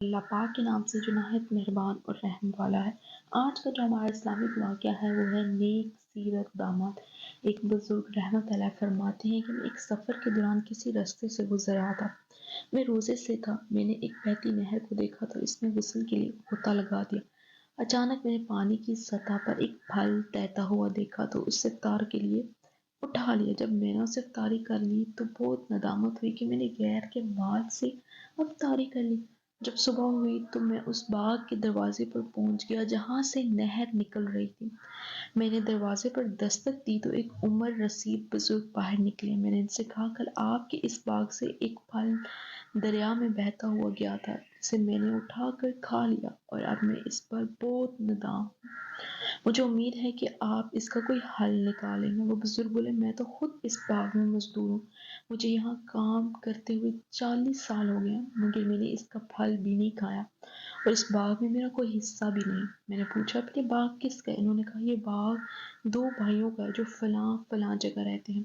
اللہ پاک کے نام سے جو نہایت مہربان اور رحم والا ہے۔ آج کا جو ہمارا اسلامک واقعہ ہے وہ ہے نیک سیرت داماد۔ ایک بزرگ رحمت اللہ فرماتے ہیں کہ میں ایک سفر کے دوران کسی رستے سے گزر رہا تھا۔ میں روزے سے تھا۔ میں نے ایک بہتی نہر کو دیکھا تو اس میں غسل کے لیے غوطہ لگا دیا۔ اچانک میں نے پانی کی سطح پر ایک پھل تیرتا ہوا دیکھا تو اس سے افطار کے لیے اٹھا لیا۔ جب میں نے اسے افطاری کر لی تو بہت ندامت ہوئی کہ میں نے غیر کے مال سے افطاری کر لی۔ جب صبح ہوئی تو میں اس باغ کے دروازے پر پہنچ گیا جہاں سے نہر نکل رہی تھی۔ میں نے دروازے پر دستک دی تو ایک عمر رسید بزرگ باہر نکلے۔ میں نے ان سے کہا کل آپ کے اس باغ سے ایک پھل دریا میں بہتا ہوا گیا تھا جسے میں نے اٹھا کر کھا لیا اور اب میں اس پر بہت ندام ہوں۔ مجھے امید ہے کہ آپ اس کا کوئی حل نکالیں گے۔ وہ بزرگ بولے میں تو خود اس باغ میں مزدور ہوں۔ مجھے یہاں کام کرتے ہوئے 40 سال ہو گئے مگر میں نے اس کا پھل بھی نہیں کھایا اور اس باغ میں میرا کوئی حصہ بھی نہیں۔ میں نے پوچھا پھر یہ باغ کس کا ہے؟ انہوں نے کہا یہ باغ 2 بھائیوں کا ہے جو فلاں جگہ رہتے ہیں۔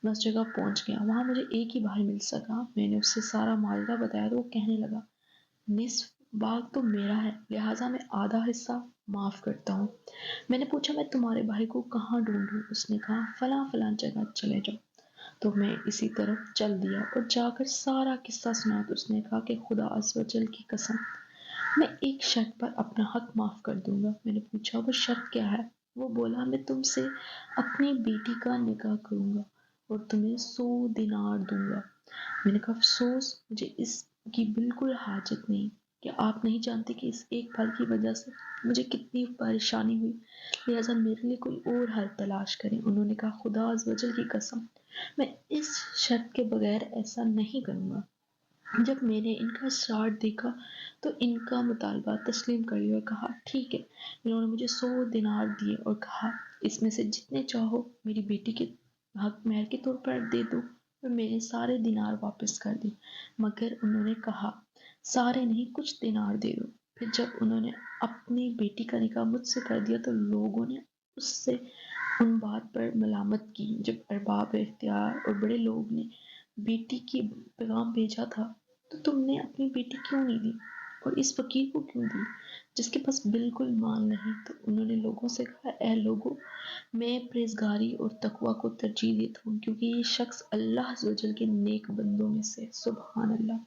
میں اس جگہ پہنچ گیا۔ وہاں مجھے ایک ہی بھائی مل سکا۔ میں نے اسے سارا معاملہ بتایا تو وہ کہنے لگا نصف باغ تو میرا ہے لہٰذا میں آدھا حصہ معاف کرتا ہوں۔ میں نے پوچھا میں تمہارے بھائی کو کہاں ڈھونڈوں؟ اس نے کہا فلاں جگہ چلے جاؤ۔ تو میں اسی طرف چل دیا اور جا کر سارا قصہ سنا تو اس نے کہا کہ خدا عز و جل کی قسم میں ایک شرط پر اپنا حق معاف کر دوں گا۔ میں نے پوچھا وہ شرط کیا ہے؟ وہ بولا میں تم سے اپنی بیٹی کا نکاح کروں گا اور تمہیں 100 دینار دوں گا۔ میں نے کہا افسوس مجھے اس کی بالکل حاجت نہیں کہ آپ نہیں جانتے کہ اس ایک پھل کی وجہ سے مجھے کتنی پریشانی ہوئی لہٰذا میرے لیے کوئی اور حل تلاش کریں۔ انہوں نے کہا خدا عز و جل کی قسم میں اس شرط کے بغیر ایسا نہیں کروں گا۔ جب میں نے ان کا اصرار دیکھا تو ان کا مطالبہ تسلیم کر لیا اور کہا ٹھیک ہے۔ انہوں نے مجھے 100 دینار دیے اور کہا اس میں سے جتنے چاہو میری بیٹی کے حق مہر کے طور پر دے دو اور میرے سارے دینار واپس کر دیں مگر انہوں نے کہا سارے نہیں کچھ دینار دے دو۔ پھر جب انہوں نے اپنی بیٹی کا نکاح مجھ سے کر دیا تو لوگوں نے اس سے ان بات پر ملامت کی۔ جب ارباب اختیار اور بڑے لوگ نے بیٹی کی پیغام بھیجا تھا تو تم نے اپنی بیٹی کیوں نہیں دی اور اس فقیر کو کیوں دی جس کے پاس بالکل مال نہیں؟ تو انہوں نے لوگوں سے کہا اے لوگو میں پرہیزگاری اور تقوی کو ترجیح دیتا ہوں کیونکہ یہ شخص اللہ عز و جل کے نیک بندوں میں سے۔ سبحان اللہ۔